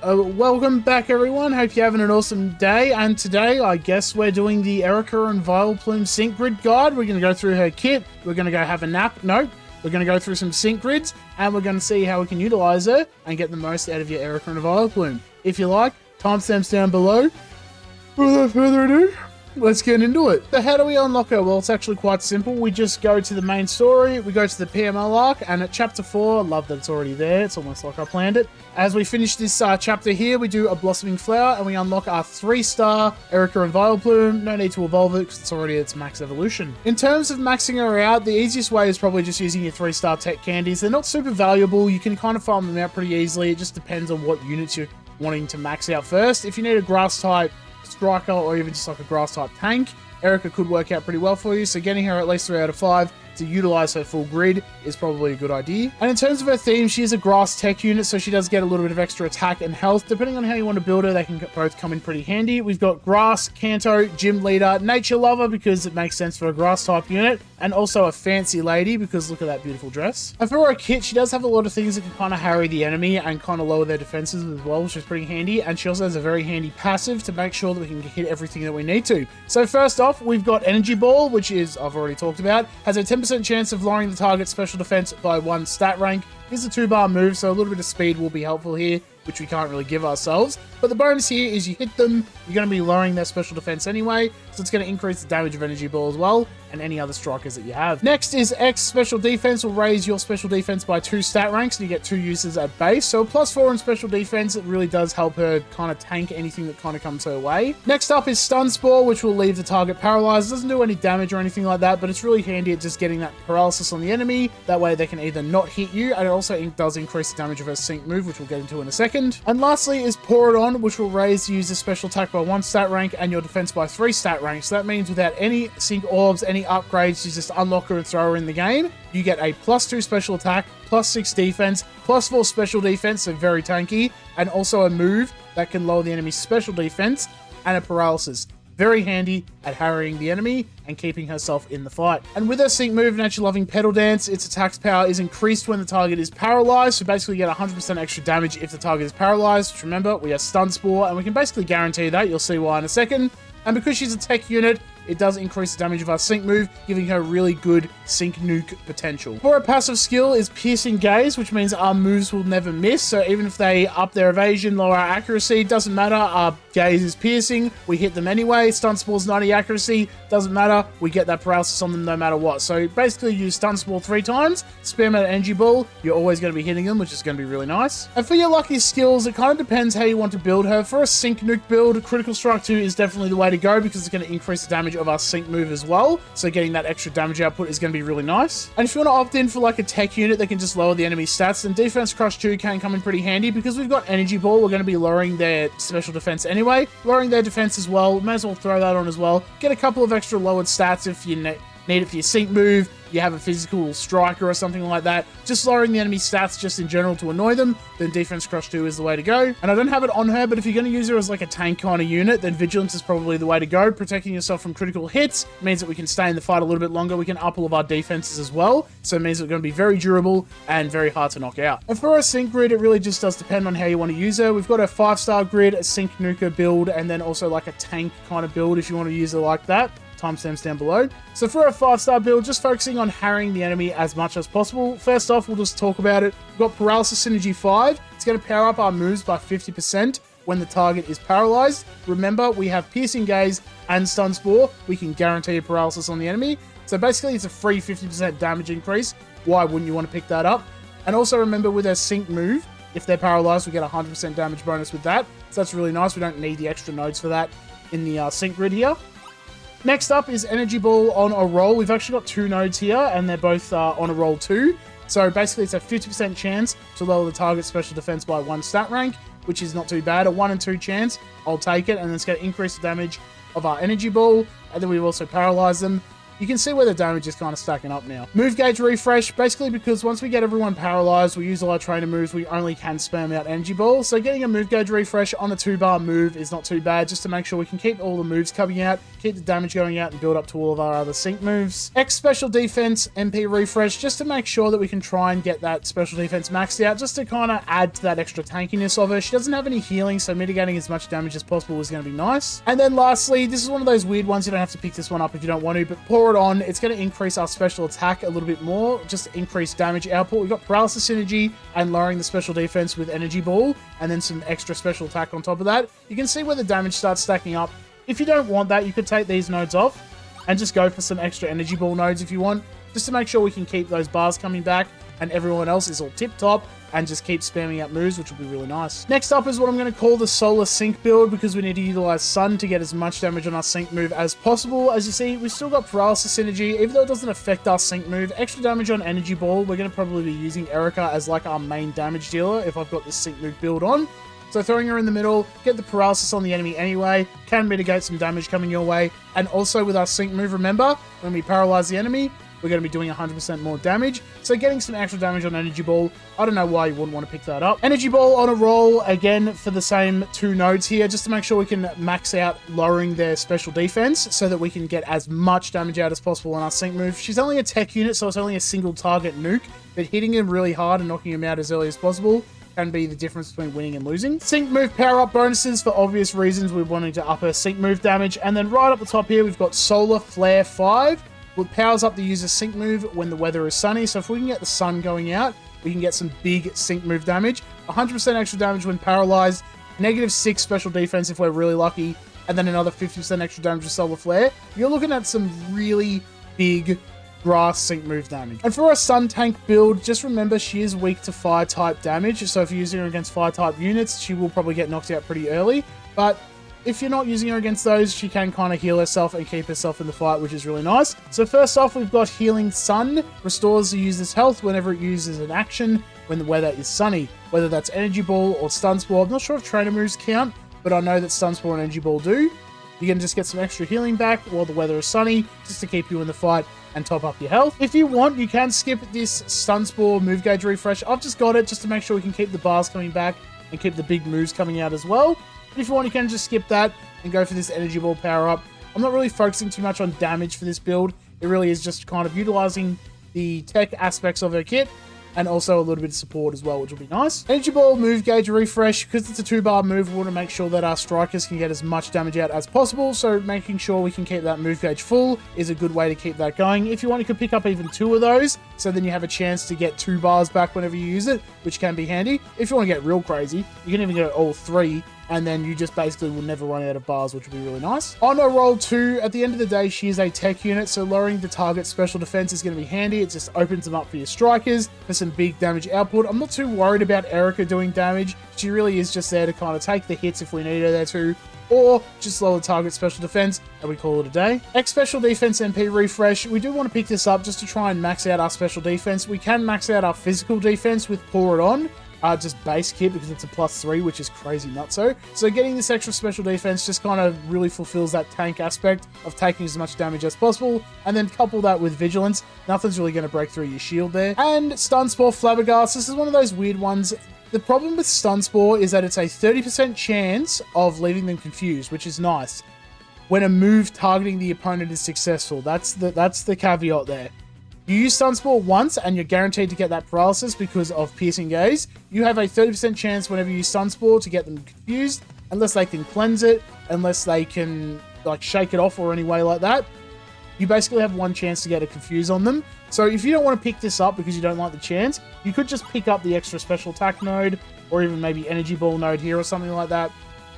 Welcome back, everyone. Hope you're having an awesome day. And today, I guess we're doing the Erika and Vileplume sync grid guide. We're going to go through her kit. We're going to go have a nap. Nope. We're going to go through some sync grids, and we're going to see how we can utilize her and get the most out of your Erika and Vileplume. If you like, timestamps down below. Without further ado, let's get into it. So how do we unlock her? Well, it's actually quite simple. We just go to the main story, we go to the PML arc, and at chapter 4, I love that it's already there. It's almost like I planned it. As we finish this chapter here, we do a Blossoming Flower, and we unlock our 3-star Erika and Vileplume. No need to evolve it, because it's already its max evolution. In terms of maxing her out, the easiest way is probably just using your 3-star tech candies. They're not super valuable. You can kind of farm them out pretty easily. It just depends on what units you're wanting to max out first. If you need a grass type striker or even just like a grass type tank, Erika could work out pretty well for you, so getting her at least 3 out of 5 to utilize her full grid is probably a good idea. And in terms of her theme, she is a grass tech unit, so she does get a little bit of extra attack and health. Depending on how you want to build her, they can both come in pretty handy. We've got grass, Kanto, gym leader, nature lover because it makes sense for a grass type unit, and also a fancy lady because look at that beautiful dress. And for her kit, she does have a lot of things that can kind of harry the enemy and kind of lower their defenses as well, which is pretty handy. And she also has a very handy passive to make sure that we can hit everything that we need to. So first off, we've got Energy Ball, which is, I've already talked about, has a 10% chance of lowering the target's special defense by 1 stat rank. It's a 2-bar move, so a little bit of speed will be helpful here, which we can't really give ourselves. But the bonus here is you hit them, you're going to be lowering their special defense anyway, so it's going to increase the damage of Energy Ball as well, and any other strikers that you have. Next is X Special Defense will raise your special defense by 2 stat ranks, and you get 2 uses at base. So +4 in special defense, it really does help her kind of tank anything that kind of comes her way. Next up is Stun Spore, which will leave the target paralyzed. It doesn't do any damage or anything like that, but it's really handy at just getting that paralysis on the enemy. That way they can either not hit you, and it also does increase the damage of her sync move, which we'll get into in a second. And lastly is Pour It On, which will raise the user's special attack by 1 stat rank and your defense by 3 stat ranks. So that means without any sync orbs, any upgrades, you just unlock her and throw her in the game. You get a +2 special attack, +6 defense, +4 special defense, so very tanky, and also a move that can lower the enemy's special defense and a paralysis. Very handy at harrying the enemy and keeping herself in the fight. And with her sync move, Nature Loving Pedal Dance, its attack power is increased when the target is paralyzed, so basically you get 100% extra damage if the target is paralyzed. Which remember, we have Stun Spore, and we can basically guarantee that. You'll see why in a second. And because she's a tech unit, it does increase the damage of our sync move, giving her really good sync nuke potential. For her passive skill is Piercing Gaze, which means our moves will never miss. So even if they up their evasion, lower our accuracy, doesn't matter. Our gaze is piercing, we hit them anyway. Stun Spore's 90 accuracy, doesn't matter. We get that paralysis on them no matter what. So basically use Stun Spore 3 times, spam out Energy Ball, you're always going to be hitting them, which is going to be really nice. And for your lucky skills, it kind of depends how you want to build her. For a sync nuke build, Critical Strike 2 is definitely the way to go because it's going to increase the damage of our sync move as well, so getting that extra damage output is going to be really nice. And if you want to opt in for like a tech unit that can just lower the enemy stats, then Defense Crush 2 can come in pretty handy because we've got Energy Ball. We're going to be lowering their special defense anyway, lowering their defense as well. May as well throw that on as well. Get a couple of extra lowered stats if you need it for your sync move, you have a physical striker or something like that, just lowering the enemy stats just in general to annoy them, then Defense Crush 2 is the way to go. And I don't have it on her, but if you're going to use her as like a tank kind of unit, then Vigilance is probably the way to go. Protecting yourself from critical hits means that we can stay in the fight a little bit longer. We can up all of our defenses as well, so it means that we're going to be very durable and very hard to knock out. And for our sync grid, it really just does depend on how you want to use her. We've got a 5-star grid, a sync nuker build, and then also like a tank kind of build if you want to use her like that. Timestamps down below. So for a 5-star build, just focusing on harrying the enemy as much as possible. First off, we'll just talk about it. We've got Paralysis Synergy 5. It's going to power up our moves by 50% when the target is paralyzed. Remember, we have Piercing Gaze and Stun Spore. We can guarantee a paralysis on the enemy. So basically, it's a free 50% damage increase. Why wouldn't you want to pick that up? And also remember, with our sync move, if they're paralyzed, we get a 100% damage bonus with that. So that's really nice. We don't need the extra nodes for that in the sync grid here. Next up is Energy Ball on a roll. We've actually got 2 nodes here, and they're both on a roll 2. So basically, it's a 50% chance to lower the target's special defense by 1 stat rank, which is not too bad. A 1 in 2 chance, I'll take it, and it's going to increase the damage of our Energy Ball, and then we've also paralyzed them. you can see where the damage is kind of stacking up now. Move gauge refresh, basically because once we get everyone paralyzed, we use all our trainer moves, we only can spam out energy ball. So getting a move gauge refresh on a 2-bar move is not too bad, just to make sure we can keep all the moves coming out, keep the damage going out, and build up to all of our other sync moves. X special defense MP refresh, just to make sure that we can try and get that special defense maxed out, just to kind of add to that extra tankiness of her. She doesn't have any healing, so mitigating as much damage as possible is going to be nice. And then lastly, this is one of those weird ones, you don't have to pick this one up if you don't want to, but pour it on. It's going to increase our special attack a little bit more, just increase damage output. We've got paralysis synergy and lowering the special defense with energy ball, and then some extra special attack on top of that. You can see where the damage starts stacking up. If you don't want that, you could take these nodes off and just go for some extra energy ball nodes if you want, just to make sure we can keep those bars coming back and everyone else is all tip top and just keep spamming out moves, which will be really nice. Next up is what I'm going to call the Solar Sync build, because we need to utilize Sun to get as much damage on our sync move as possible. As you see, we've still got paralysis synergy, even though it doesn't affect our sync move. Extra damage on energy ball. We're going to probably be using Erika as like our main damage dealer if I've got this sync move build on. So throwing her in the middle, get the paralysis on the enemy anyway, can mitigate some damage coming your way. And also with our sync move, remember, when we paralyze the enemy, we're going to be doing 100% more damage. So getting some extra damage on energy ball, I don't know why you wouldn't want to pick that up. Energy ball on a roll, again, for the same 2 nodes here, just to make sure we can max out lowering their special defense so that we can get as much damage out as possible on our sync move. She's only a tech unit, so it's only a single target nuke, but hitting him really hard and knocking him out as early as possible can be the difference between winning and losing. Sync move power up bonuses, for obvious reasons we're wanting to up her sync move damage. And then right up the top here, we've got Solar Flare 5, which powers up the user's sync move when the weather is sunny. So if we can get the sun going out, we can get some big sync move damage. 100% extra damage when paralyzed, -6 special defense if we're really lucky, and then another 50% extra damage with Solar Flare. You're looking at some really big grass sync move damage. And for a Sun Tank build, just remember she is weak to fire type damage, so if you're using her against fire type units, she will probably get knocked out pretty early. But if you're not using her against those, she can kind of heal herself and keep herself in the fight, which is really nice. So first off, we've got Healing Sun, restores the user's health whenever it uses an action when the weather is sunny, whether that's Energy Ball or Stun Spore. I'm not sure if trainer moves count, but I know that Stun Spore and Energy Ball do. You can just get some extra healing back while the weather is sunny, just to keep you in the fight and top up your health. If you want, you can skip this Stun Spore move gauge refresh. I've just got it just to make sure we can keep the bars coming back and keep the big moves coming out as well. But if you want, you can just skip that and go for this Energy Ball power up. I'm not really focusing too much on damage for this build. It really is just kind of utilizing the tech aspects of her kit and also a little bit of support as well, which will be nice. Energy Ball move gauge refresh, because it's a 2-bar move, we want to make sure that our strikers can get as much damage out as possible, so making sure we can keep that move gauge full is a good way to keep that going. If you want, you could pick up even 2 of those, so then you have a chance to get 2 bars back whenever you use it, which can be handy. If you want to get real crazy, you can even get all 3, and then you just basically will never run out of bars, which will be really nice. On a roll 2, at the end of the day, she is a tech unit, so lowering the target's special defense is going to be handy. It just opens them up for your strikers for some big damage output. I'm not too worried about Erika doing damage. She really is just there to kind of take the hits if we need her there to, or just lower the target special defense, and we call it a day. X special defense MP refresh. We do want to pick this up just to try and max out our special defense. We can max out our physical defense with Pour It On, just base kit, because it's a +3, which is crazy nutso. So getting this extra special defense just kind of really fulfills that tank aspect of taking as much damage as possible, and then couple that with vigilance. Nothing's really going to break through your shield there. And Stun Spore Flabbergast. This is one of those weird ones. The problem with Stun Spore is that it's a 30% chance of leaving them confused, which is nice. When a move targeting the opponent is successful, that's the caveat there. You use Stun Spore once and you're guaranteed to get that paralysis because of Piercing Gaze. You have a 30% chance whenever you use Stun Spore to get them confused, unless they can cleanse it, unless they can like shake it off or any way like that. You basically have 1 chance to get a confuse on them. So if you don't want to pick this up because you don't like the chance, you could just pick up the extra special attack node, or even maybe Energy Ball node here or something like that,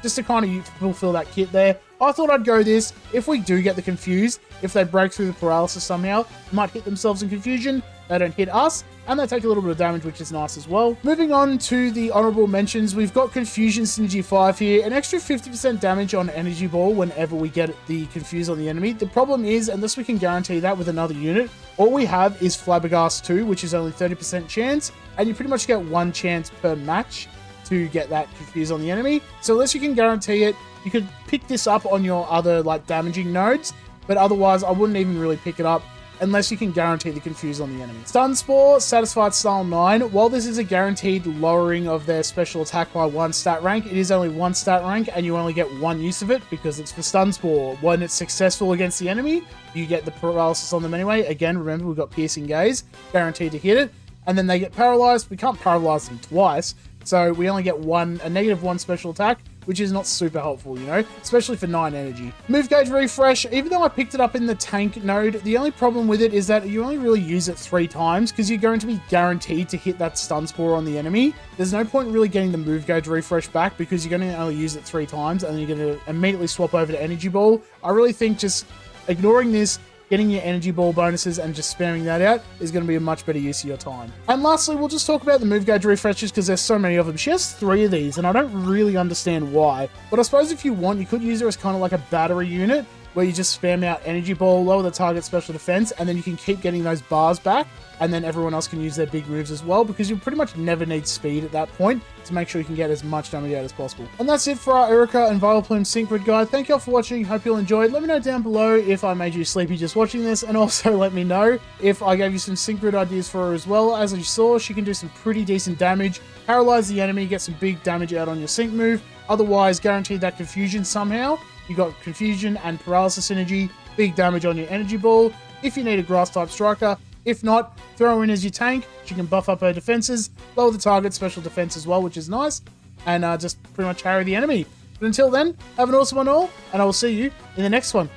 just to kind of fulfill that kit there. I thought I'd go this. If we do get the confused, if they break through the paralysis somehow, they might hit themselves in confusion, they don't hit us, and they take a little bit of damage, which is nice as well. Moving on to the honorable mentions, we've got Confusion Synergy 5 here, an extra 50% damage on Energy Ball whenever we get the confuse on the enemy. The problem is, unless we can guarantee that with another unit, all we have is Flabbergast 2, which is only 30% chance, and you pretty much get 1 chance per match to get that confuse on the enemy. So unless you can guarantee it, you could pick this up on your other like damaging nodes, but otherwise I wouldn't even really pick it up unless you can guarantee the confuse on the enemy. Stun Spore, Satisfied Style 9. While this is a guaranteed lowering of their special attack by 1 stat rank, it is only 1 stat rank and you only get 1 use of it because it's for Stun Spore. When it's successful against the enemy, you get the paralysis on them anyway. Again, remember we've got Piercing Gaze, guaranteed to hit it. And then they get paralyzed. We can't paralyze them twice, so we only get a -1 special attack, which is not super helpful, you know, especially for 9 energy. Move Gauge Refresh, even though I picked it up in the tank node, the only problem with it is that you only really use it 3 times because you're going to be guaranteed to hit that Stun Spore on the enemy. There's no point really getting the Move Gauge Refresh back because you're going to only use it 3 times and then you're going to immediately swap over to Energy Ball. I really think just ignoring this, getting your Energy Ball bonuses and just spamming that out is going to be a much better use of your time. And lastly, we'll just talk about the Move Gauge Refreshes because there's so many of them. She has 3 of these and I don't really understand why. But I suppose if you want, you could use her as kind of like a battery unit where you just spam out Energy Ball, lower the target special defense, and then you can keep getting those bars back, and then everyone else can use their big moves as well, because you pretty much never need speed at that point to make sure you can get as much damage out as possible. And that's it for our Erika and Vileplume Sync Grid guide. Thank you all for watching. Hope you all enjoyed. Let me know down below if I made you sleepy just watching this, and also let me know if I gave you some Sync Grid ideas for her as well. As you saw, she can do some pretty decent damage, paralyze the enemy, get some big damage out on your sync move, otherwise guarantee that confusion somehow. You got confusion and paralysis synergy, big damage on your Energy Ball. If you need a grass type striker, if not, throw her in as your tank. She can buff up her defenses, lower the target special defense as well, which is nice, and just pretty much harry the enemy. But until then, have an awesome one all, and I will see you in the next one.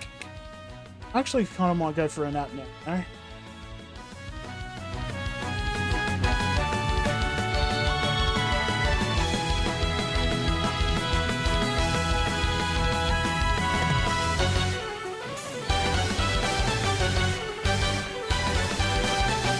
I actually kind of might go for a nap now, you know?